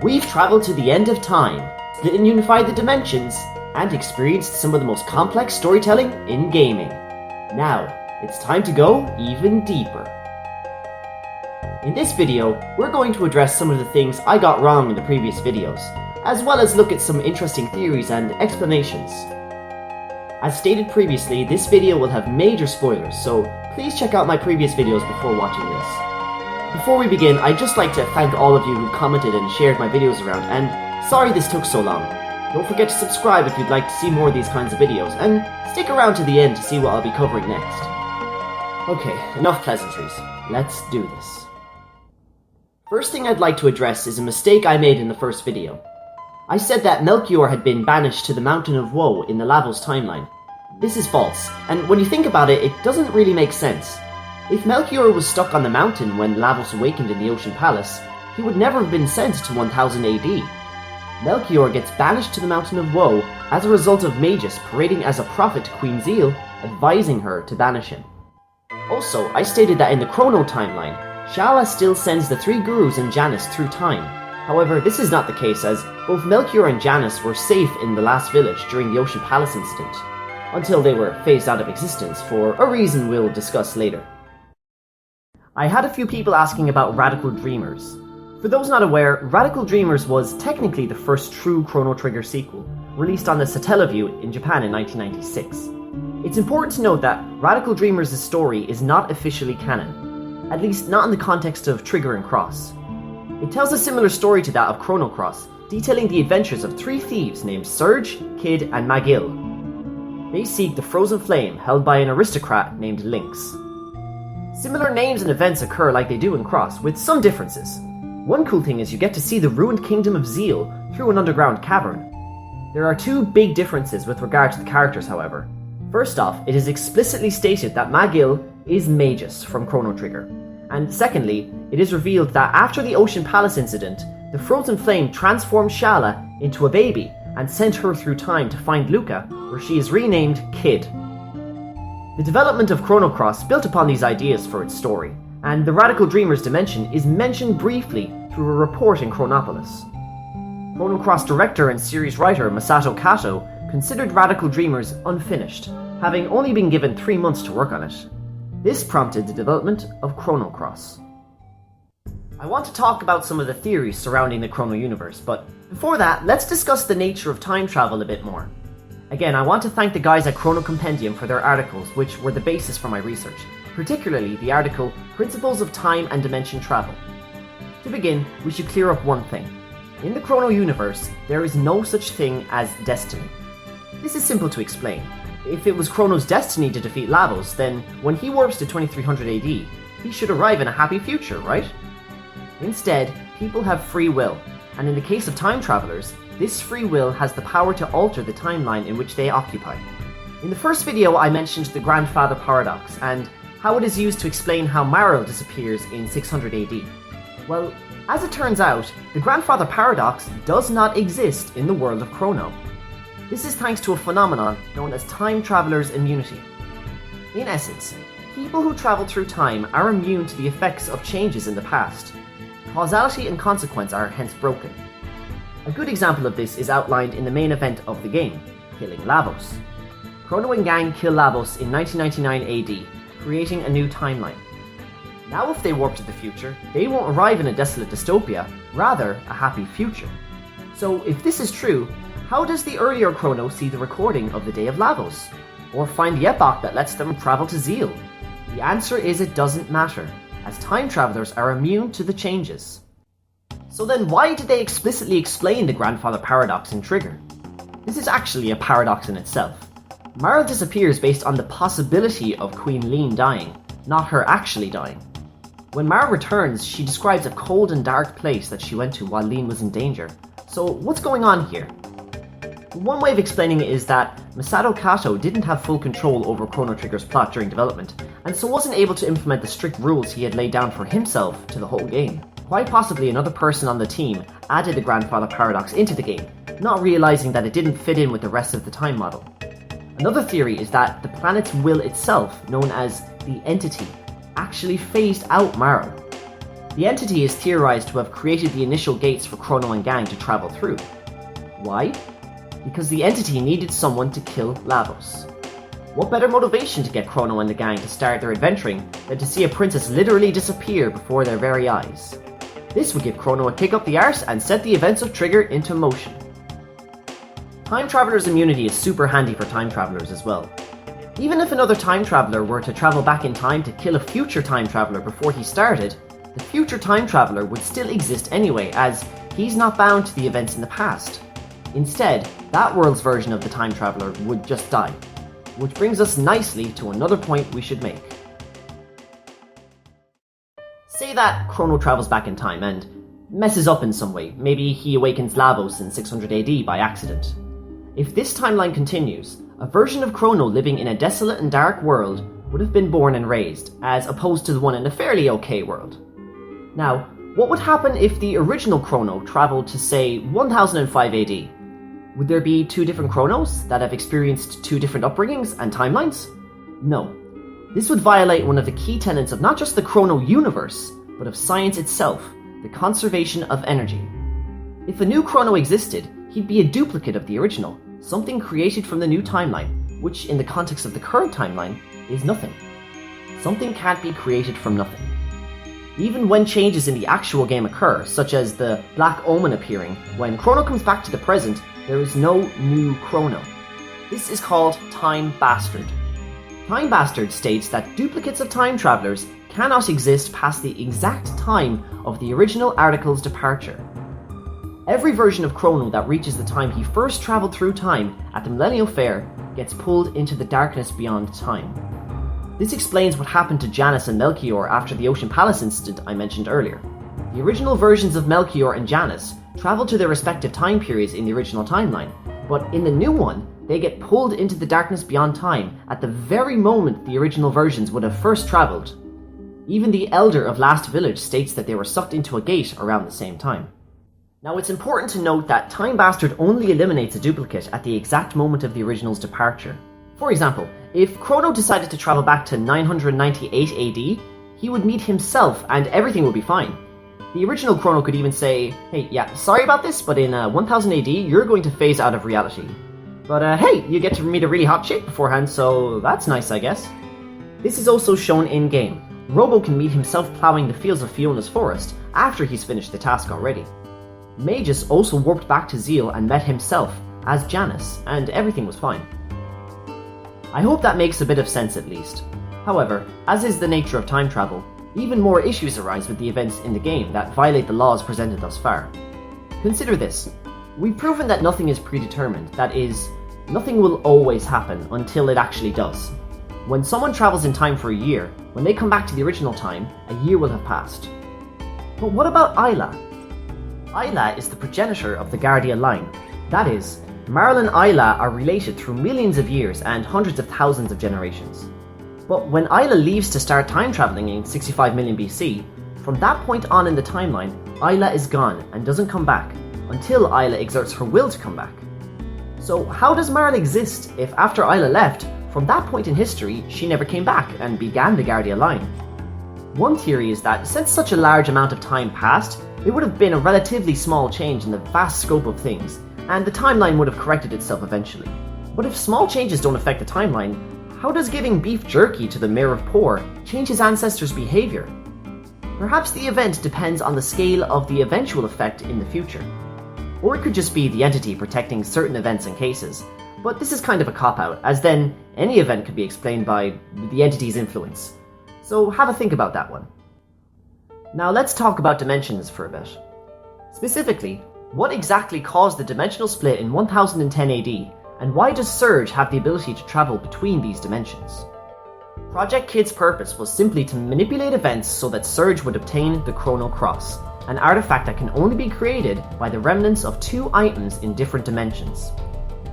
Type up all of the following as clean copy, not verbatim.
We've traveled to the end of time, split and unified the dimensions, and experienced some of the most complex storytelling in gaming. Now, it's time to go even deeper. In this video, we're going to address some of the things I got wrong in the previous videos, as well as look at some interesting theories and explanations. As stated previously, this video will have major spoilers, so please check out my previous videos before watching this. Before we begin, I'd just like to thank all of you who commented and shared my videos around, and sorry this took so long. Don't forget to subscribe if you'd like to see more of these kinds of videos, and stick around to the end to see what I'll be covering next. Okay, enough pleasantries. Let's do this. First thing I'd like to address is a mistake I made in the first video. I said that Melchior had been banished to the Mountain of Woe in the Lavos timeline. This is false, and when you think about it, it doesn't really make sense. If Melchior was stuck on the mountain when Lavos awakened in the Ocean Palace, he would never have been sent to 1000 AD. Melchior gets banished to the Mountain of Woe as a result of Magus parading as a prophet to Queen Zeal, advising her to banish him. Also, I stated that in the Chrono timeline, Shala still sends the three gurus and Janus through time. However, this is not the case, as both Melchior and Janus were safe in the last village during the Ocean Palace incident, until they were phased out of existence for a reason we'll discuss later. I had a few people asking about Radical Dreamers. For those not aware, Radical Dreamers was technically the first true Chrono Trigger sequel, released on the Satellaview in Japan in 1996. It's important to note that Radical Dreamers' story is not officially canon, at least not in the context of Trigger and Cross. It tells a similar story to that of Chrono Cross, detailing the adventures of three thieves named Surge, Kid, and Magil. They seek the Frozen Flame held by an aristocrat named Lynx. Similar names and events occur like they do in Cross, with some differences. One cool thing is you get to see the ruined kingdom of Zeal through an underground cavern. There are two big differences with regard to the characters, however. First off, it is explicitly stated that Magil is Magus from Chrono Trigger. And secondly, it is revealed that after the Ocean Palace incident, the Frozen Flame transformed Shala into a baby and sent her through time to find Luca, where she is renamed Kid. The development of Chrono Cross built upon these ideas for its story, and the Radical Dreamers dimension is mentioned briefly through a report in Chronopolis. Chrono Cross director and series writer Masato Kato considered Radical Dreamers unfinished, having only been given 3 months to work on it. This prompted the development of Chrono Cross. I want to talk about some of the theories surrounding the Chrono Universe, but before that, let's discuss the nature of time travel a bit more. Again, I want to thank the guys at Chrono Compendium for their articles, which were the basis for my research, particularly the article Principles of Time and Dimension Travel. To begin, we should clear up one thing. In the Chrono Universe, there is no such thing as destiny. This is simple to explain. If it was Chrono's destiny to defeat Lavos, then when he warps to 2300 AD, he should arrive in a happy future, right? Instead, people have free will, and in the case of time travelers, this free will has the power to alter the timeline in which they occupy. In the first video, I mentioned the Grandfather Paradox and how it is used to explain how Maril disappears in 600 AD. Well, as it turns out, the Grandfather Paradox does not exist in the world of Chrono. This is thanks to a phenomenon known as time travelers' immunity. In essence, people who travel through time are immune to the effects of changes in the past. Causality and consequence are hence broken. A good example of this is outlined in the main event of the game, killing Lavos. Chrono and gang kill Lavos in 1999 AD, creating a new timeline. Now if they warp to the future, they won't arrive in a desolate dystopia, rather a happy future. So if this is true, how does the earlier Chrono see the recording of the Day of Lavos? Or find the epoch that lets them travel to Zeal? The answer is it doesn't matter, as time travelers are immune to the changes. So then why did they explicitly explain the Grandfather Paradox in Trigger? This is actually a paradox in itself. Maril disappears based on the possibility of Queen Leene dying, not her actually dying. When Maril returns, she describes a cold and dark place that she went to while Leene was in danger. So what's going on here? One way of explaining it is that Masato Kato didn't have full control over Chrono Trigger's plot during development, and so wasn't able to implement the strict rules he had laid down for himself to the whole game. Quite possibly another person on the team added the Grandfather Paradox into the game, not realizing that it didn't fit in with the rest of the time model. Another theory is that the planet's will itself, known as the Entity, actually phased out Maril. The entity is theorized to have created the initial gates for Chrono and gang to travel through. Why? Because the entity needed someone to kill Lavos. What better motivation to get Chrono and the gang to start their adventuring than to see a princess literally disappear before their very eyes? This would give Chrono a kick up the arse and set the events of Trigger into motion. Time Traveler's immunity is super handy for time travelers as well. Even if another time traveler were to travel back in time to kill a future time traveler before he started, the future time traveler would still exist anyway, as he's not bound to the events in the past. Instead, that world's version of the time traveler would just die. Which brings us nicely to another point we should make. Say that Chrono travels back in time and messes up in some way. Maybe he awakens Lavos in 600 AD by accident. If this timeline continues, a version of Chrono living in a desolate and dark world would have been born and raised, as opposed to the one in a fairly okay world. Now, what would happen if the original Chrono traveled to, say, 1005 AD? Would there be two different Chronos that have experienced two different upbringings and timelines? No. This would violate one of the key tenets of not just the Chrono Universe, but of science itself, the conservation of energy. If a new Chrono existed, he'd be a duplicate of the original, something created from the new timeline, which in the context of the current timeline is nothing. Something can't be created from nothing. Even when changes in the actual game occur, such as the Black Omen appearing, when Chrono comes back to the present, there is no new Chrono. This is called Time Bastard. Time Bastard states that duplicates of time travelers cannot exist past the exact time of the original article's departure. Every version of Chrono that reaches the time he first traveled through time at the Millennial Fair gets pulled into the darkness beyond time. This explains what happened to Janus and Melchior after the Ocean Palace incident I mentioned earlier. The original versions of Melchior and Janus travel to their respective time periods in the original timeline, but in the new one, they get pulled into the darkness beyond time at the very moment the original versions would have first traveled. Even the Elder of Last Village states that they were sucked into a gate around the same time. Now, it's important to note that Time Bastard only eliminates a duplicate at the exact moment of the original's departure. For example, if Chrono decided to travel back to 998 AD, he would meet himself and everything would be fine. The original Chrono could even say, hey, yeah, sorry about this, but in 1000 AD, you're going to phase out of reality. But hey, you get to meet a really hot chick beforehand, so that's nice, I guess. This is also shown in-game. Robo can meet himself plowing the fields of Fiona's forest after he's finished the task already. Magus also warped back to Zeal and met himself as Janus, and everything was fine. I hope that makes a bit of sense at least. However, as is the nature of time travel, even more issues arise with the events in the game that violate the laws presented thus far. Consider this. We've proven that nothing is predetermined, that is, nothing will always happen until it actually does. When someone travels in time for a year, when they come back to the original time, a year will have passed. But what about Ayla? Ayla is the progenitor of the Guardia line. That is, Marl and Ayla are related through millions of years and hundreds of thousands of generations. But when Ayla leaves to start time traveling in 65 million BC, from that point on in the timeline, Ayla is gone and doesn't come back, until Ayla exerts her will to come back. So how does Marl exist if after Ayla left, from that point in history, she never came back and began the Guardia line? One theory is that since such a large amount of time passed, it would have been a relatively small change in the vast scope of things, and the timeline would have corrected itself eventually. But if small changes don't affect the timeline, how does giving beef jerky to the Mayor of Poor change his ancestors' behaviour? Perhaps the event depends on the scale of the eventual effect in the future. Or it could just be the entity protecting certain events and cases, but this is kind of a cop-out, as then any event could be explained by the entity's influence. So have a think about that one. Now let's talk about dimensions for a bit. Specifically, what exactly caused the dimensional split in 1010 AD, and why does Surge have the ability to travel between these dimensions? Project Kid's purpose was simply to manipulate events so that Surge would obtain the Chrono Cross, an artifact that can only be created by the remnants of two items in different dimensions.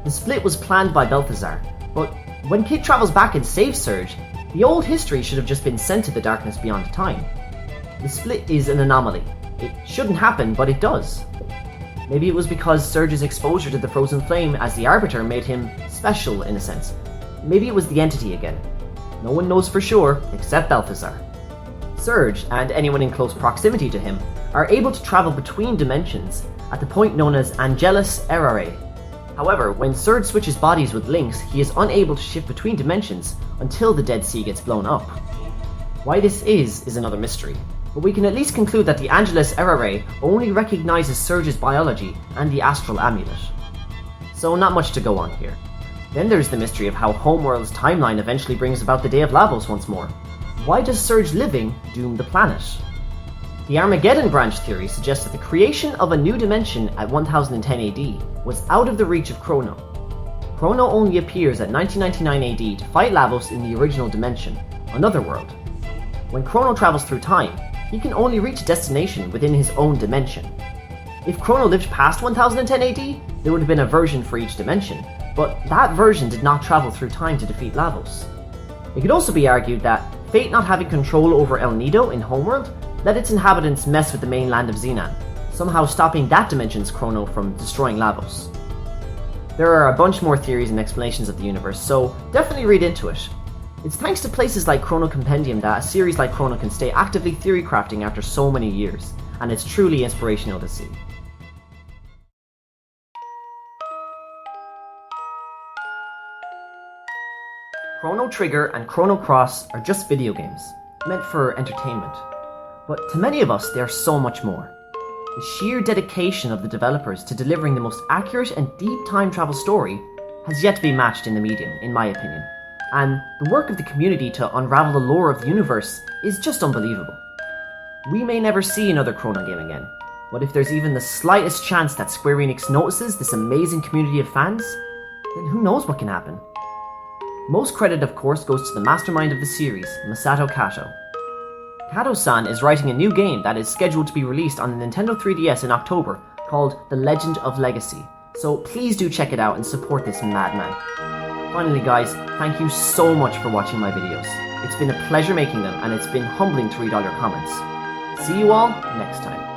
The split was planned by Balthazar, but when Kid travels back and saves Surge, the old history should have just been sent to the darkness beyond time. The split is an anomaly. It shouldn't happen, but it does. Maybe it was because Surge's exposure to the frozen flame as the Arbiter made him special in a sense. Maybe it was the entity again. No one knows for sure, except Balthazar. Surge, and anyone in close proximity to him, are able to travel between dimensions at the point known as Angelus Errare. However, when Surge switches bodies with Lynx, he is unable to shift between dimensions until the Dead Sea gets blown up. Why this is another mystery, but we can at least conclude that the Angelus Errare only recognizes Surge's biology and the Astral Amulet. So not much to go on here. Then there's the mystery of how Homeworld's timeline eventually brings about the Day of Lavos once more. Why does Surge living doom the planet? The Armageddon branch theory suggests that the creation of a new dimension at 1010 AD was out of the reach of Chrono. Chrono only appears at 1999 AD to fight Lavos in the original dimension, another world. When Chrono travels through time, he can only reach a destination within his own dimension. If Chrono lived past 1010 AD, there would have been a version for each dimension, but that version did not travel through time to defeat Lavos. It could also be argued that Fate not having control over El Nido in Homeworld let its inhabitants mess with the mainland of Xenan, somehow stopping that dimension's Chrono from destroying Lavos. There are a bunch more theories and explanations of the universe, so definitely read into it. It's thanks to places like Chrono Compendium that a series like Chrono can stay actively theory crafting after so many years, and it's truly inspirational to see. Chrono Trigger and Chrono Cross are just video games, meant for entertainment. But to many of us, they are so much more. The sheer dedication of the developers to delivering the most accurate and deep time travel story has yet to be matched in the medium, in my opinion. And the work of the community to unravel the lore of the universe is just unbelievable. We may never see another Chrono game again, but if there's even the slightest chance that Square Enix notices this amazing community of fans, then who knows what can happen. Most credit, of course, goes to the mastermind of the series, Masato Kato. Kato-san is writing a new game that is scheduled to be released on the Nintendo 3DS in October called The Legend of Legacy, so please do check it out and support this madman. Finally guys, thank you so much for watching my videos. It's been a pleasure making them and it's been humbling to read all your comments. See you all next time.